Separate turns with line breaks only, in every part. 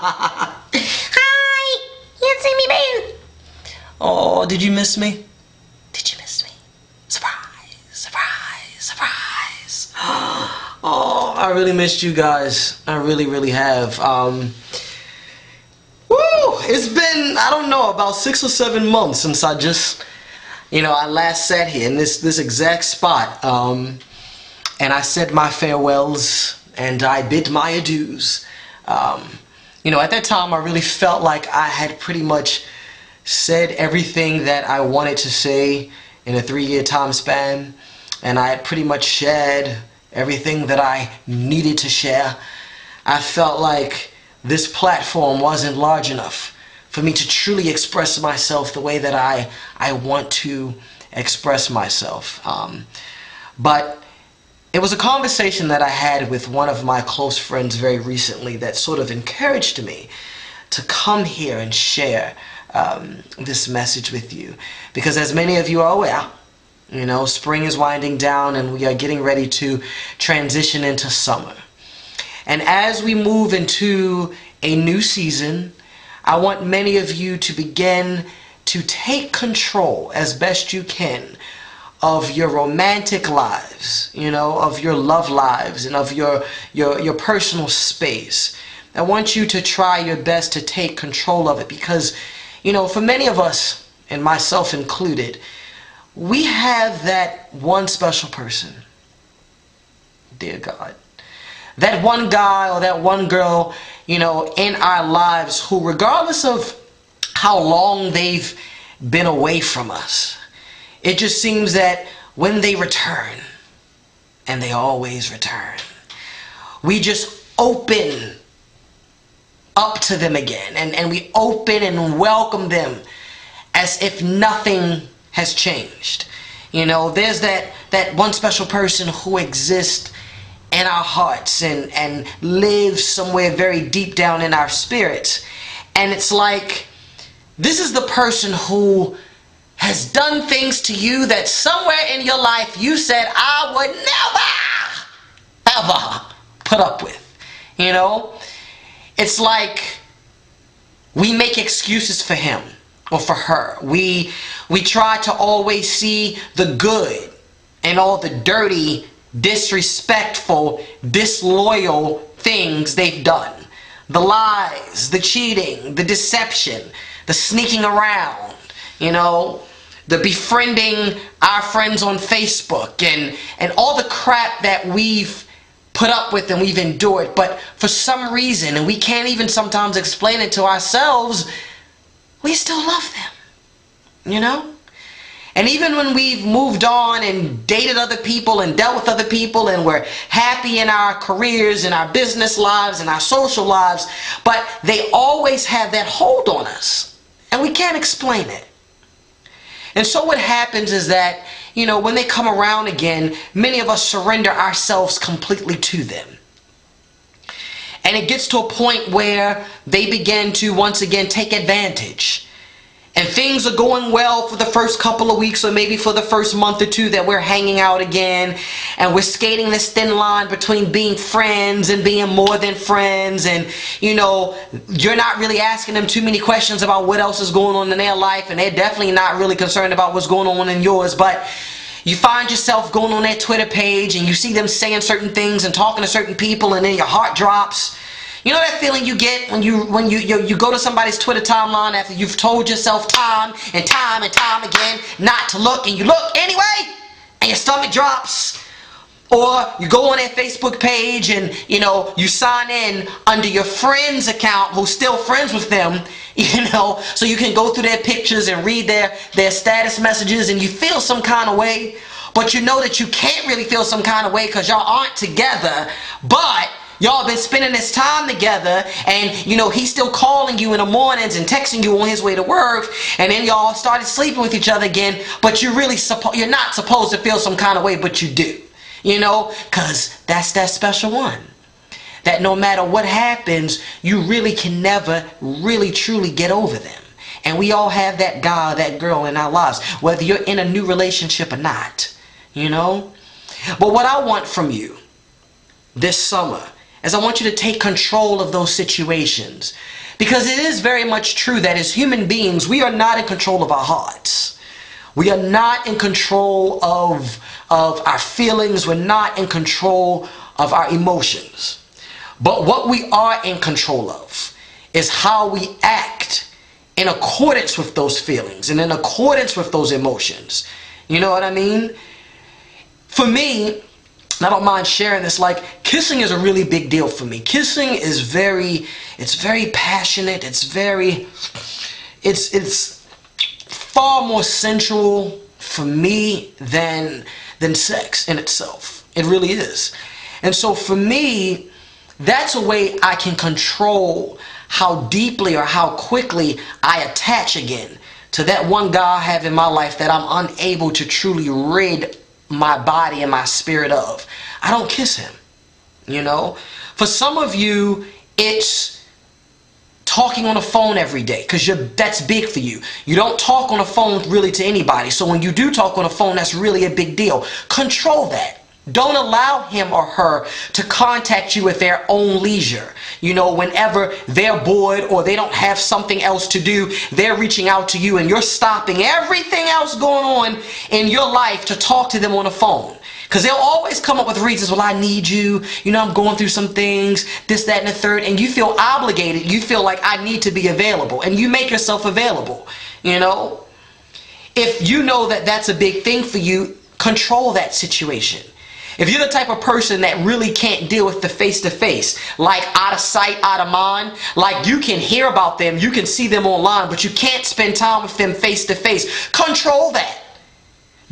Hi! It's Amy Bear.
Oh, did you miss me?
Did you miss me?
Surprise, surprise, surprise. Oh, I really missed you guys. I really, really have. It's been, I don't know, about 6 or 7 months since I just, I last sat here in this exact spot. And I said my farewells and I bid my adieus. At that time I really felt like I had pretty much said everything that I wanted to say in a 3-year time span, and I had pretty much shared everything that I needed to share. I felt like this platform wasn't large enough for me to truly express myself the way that I want to express myself. But it was a conversation that I had with one of my close friends very recently that sort of encouraged me to come here and share this message with you. Because as many of you are aware, spring is winding down and we are getting ready to transition into summer. And as we move into a new season, I want many of you to begin to take control as best you can of your romantic lives, of your love lives and of your personal space. I want you to try your best to take control of it because, for many of us, and myself included, we have that one special person, dear God. That one guy or that one girl, in our lives who, regardless of how long they've been away from us, it just seems that when they return, and they always return, we just open up to them again, and we open and welcome them as if nothing has changed. There's that one special person who exists in our hearts and lives somewhere very deep down in our spirits. And it's like, this is the person who has done things to you that somewhere in your life you said, I would never, ever put up with. It's like we make excuses for him or for her. We try to always see the good and all the dirty, disrespectful, disloyal things they've done. The lies, the cheating, the deception, the sneaking around, the befriending our friends on Facebook and all the crap that we've put up with and we've endured. But for some reason, and we can't even sometimes explain it to ourselves, we still love them, And even when we've moved on and dated other people and dealt with other people and we're happy in our careers and our business lives and our social lives, but they always have that hold on us and we can't explain it. And so what happens is that, when they come around again, many of us surrender ourselves completely to them. And it gets to a point where they begin to once again take advantage. And things are going well for the first couple of weeks or maybe for the first month or two that we're hanging out again. And we're skating this thin line between being friends and being more than friends. And, you're not really asking them too many questions about what else is going on in their life. And they're definitely not really concerned about what's going on in yours. But you find yourself going on their Twitter page and you see them saying certain things and talking to certain people and then your heart drops. You know that feeling you get when you go to somebody's Twitter timeline after you've told yourself time and time and time again not to look, and you look anyway and your stomach drops? Or you go on their Facebook page and you sign in under your friend's account who's still friends with them, so you can go through their pictures and read their status messages, and you feel some kind of way, but you know that you can't really feel some kind of way because y'all aren't together, but y'all been spending this time together, and he's still calling you in the mornings and texting you on his way to work, and then y'all started sleeping with each other again, but you're not supposed to feel some kind of way, but you do, because that's that special one. That no matter what happens, you really can never really truly get over them. And we all have that guy or that girl in our lives, whether you're in a new relationship or not, But what I want from you this summer, is I want you to take control of those situations. Because it is very much true that as human beings, we are not in control of our hearts. We are not in control of our feelings. We're not in control of our emotions. But what we are in control of is how we act in accordance with those feelings and in accordance with those emotions. You know what I mean? For me, I don't mind sharing this, like, kissing is a really big deal for me. Kissing is very passionate. It's far more sensual for me than sex in itself. It really is. And so for me, that's a way I can control how deeply or how quickly I attach again to that one guy I have in my life that I'm unable to truly rid my body and my spirit of. I don't kiss him, you know. For some of you, it's talking on the phone every day, because that's big for you. You don't talk on the phone really to anybody, so when you do talk on the phone, that's really a big deal. Control that. Don't allow him or her to contact you at their own leisure. You know, whenever they're bored or they don't have something else to do, they're reaching out to you and you're stopping everything else going on in your life to talk to them on the phone. Because they'll always come up with reasons, well, I need you, you know, I'm going through some things, this, that, and the third, and you feel obligated, you feel like I need to be available, and you make yourself available, you know. If you know that that's a big thing for you, control that situation. If you're the type of person that really can't deal with the face-to-face, like out of sight, out of mind, like you can hear about them, you can see them online, but you can't spend time with them face-to-face, control that.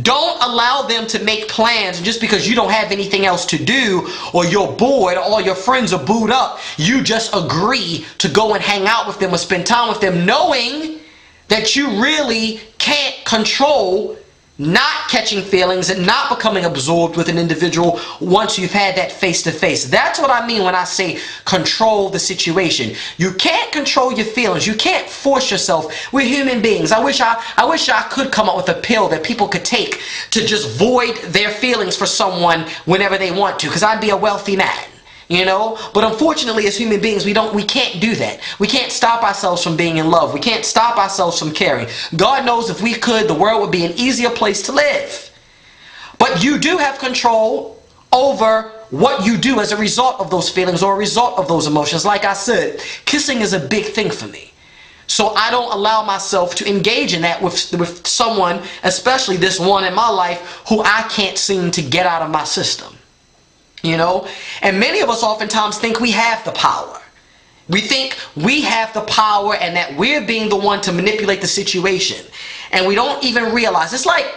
Don't allow them to make plans just because you don't have anything else to do, or you're bored, or all your friends are booed up. You just agree to go and hang out with them or spend time with them, knowing that you really can't control not catching feelings and not becoming absorbed with an individual once you've had that face-to-face. That's what I mean when I say control the situation. You can't control your feelings. You can't force yourself. We're human beings. I wish I could come up with a pill that people could take to just void their feelings for someone whenever they want to, because I'd be a wealthy man. You know, but unfortunately as human beings we can't do that. We can't stop ourselves from being in love. We can't stop ourselves from caring. God knows if we could, the world would be an easier place to live. But you do have control over what you do as a result of those feelings or a result of those emotions. Like I said, kissing is a big thing for me. So I don't allow myself to engage in that with someone, especially this one in my life, who I can't seem to get out of my system. You know, and many of us oftentimes think we have the power. We think we have the power and that we're being the one to manipulate the situation. And we don't even realize. It's like,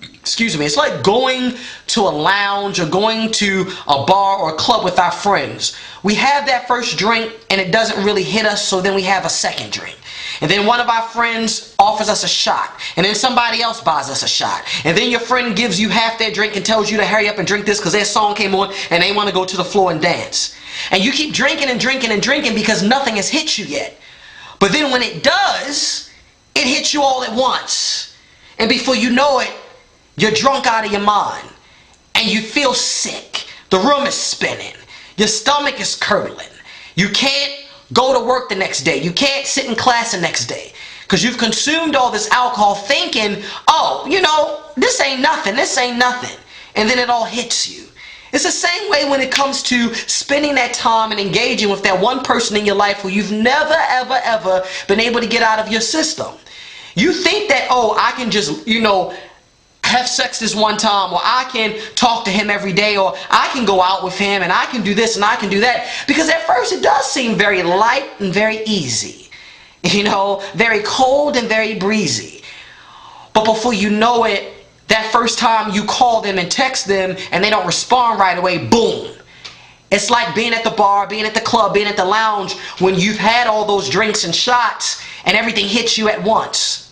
it's like going to a lounge or going to a bar or a club with our friends. We have that first drink and it doesn't really hit us, so then we have a second drink. And then one of our friends offers us a shot. And then somebody else buys us a shot. And then your friend gives you half their drink and tells you to hurry up and drink this because their song came on and they want to go to the floor and dance. And you keep drinking and drinking and drinking because nothing has hit you yet. But then when it does, it hits you all at once. And before you know it, you're drunk out of your mind. And you feel sick. The room is spinning. Your stomach is curdling. You can't go to work the next day. You can't sit in class the next day because you've consumed all this alcohol thinking, oh, you know, this ain't nothing, and then it all hits you. It's the same way when it comes to spending that time and engaging with that one person in your life who you've never ever been able to get out of your system. You think that, oh, I can just, you know, have sex this one time, or I can talk to him every day, or I can go out with him and I can do this and I can do that, because at first it does seem very light and very easy, you know, very cold and very breezy. But before you know it, that first time you call them and text them and they don't respond right away, boom. It's like being at the bar, being at the club, being at the lounge when you've had all those drinks and shots and everything hits you at once.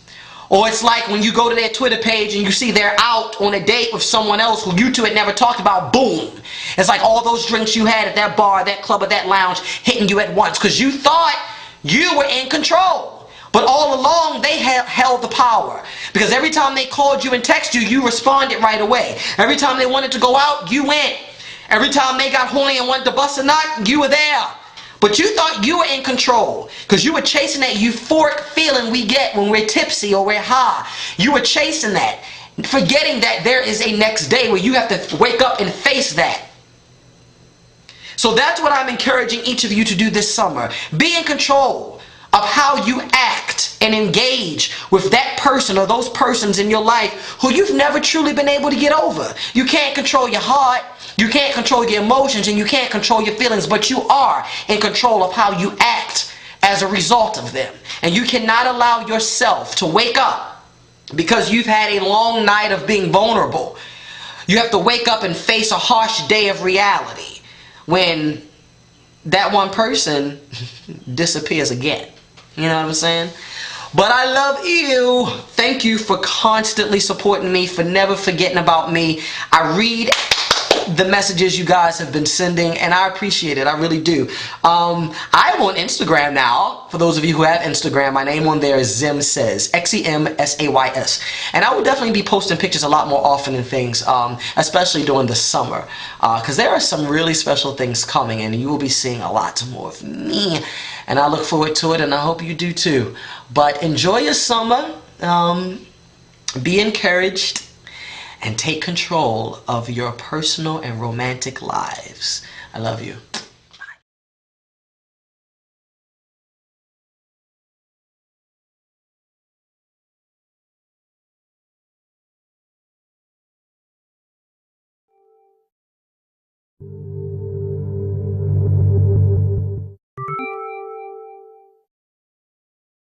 Or it's like when you go to their Twitter page and you see they're out on a date with someone else who you two had never talked about, boom. It's like all those drinks you had at that bar, that club, or that lounge hitting you at once because you thought you were in control. But all along they held the power, because every time they called you and texted you, you responded right away. Every time they wanted to go out, you went. Every time they got horny and wanted to bust a nut, you were there. But you thought you were in control because you were chasing that euphoric feeling we get when we're tipsy or we're high. You were chasing that, forgetting that there is a next day where you have to wake up and face that. So that's what I'm encouraging each of you to do this summer. Be in control of how you act and engage with that person or those persons in your life who you've never truly been able to get over. You can't control your heart, you can't control your emotions, and you can't control your feelings, but you are in control of how you act as a result of them. And you cannot allow yourself to wake up because you've had a long night of being vulnerable. You have to wake up and face a harsh day of reality when that one person disappears again. You know what I'm saying? But I love you. Thank you for constantly supporting me, for never forgetting about me. I read the messages you guys have been sending, and I appreciate it. I really do. I'm on Instagram now. For those of you who have Instagram, my name on there is Zem Says, Xemsays, and I will definitely be posting pictures a lot more often and things, especially during the summer, because there are some really special things coming, and you will be seeing a lot more of me, and I look forward to it, and I hope you do too. But enjoy your summer. Be encouraged. And take control of your personal and romantic lives. I love you.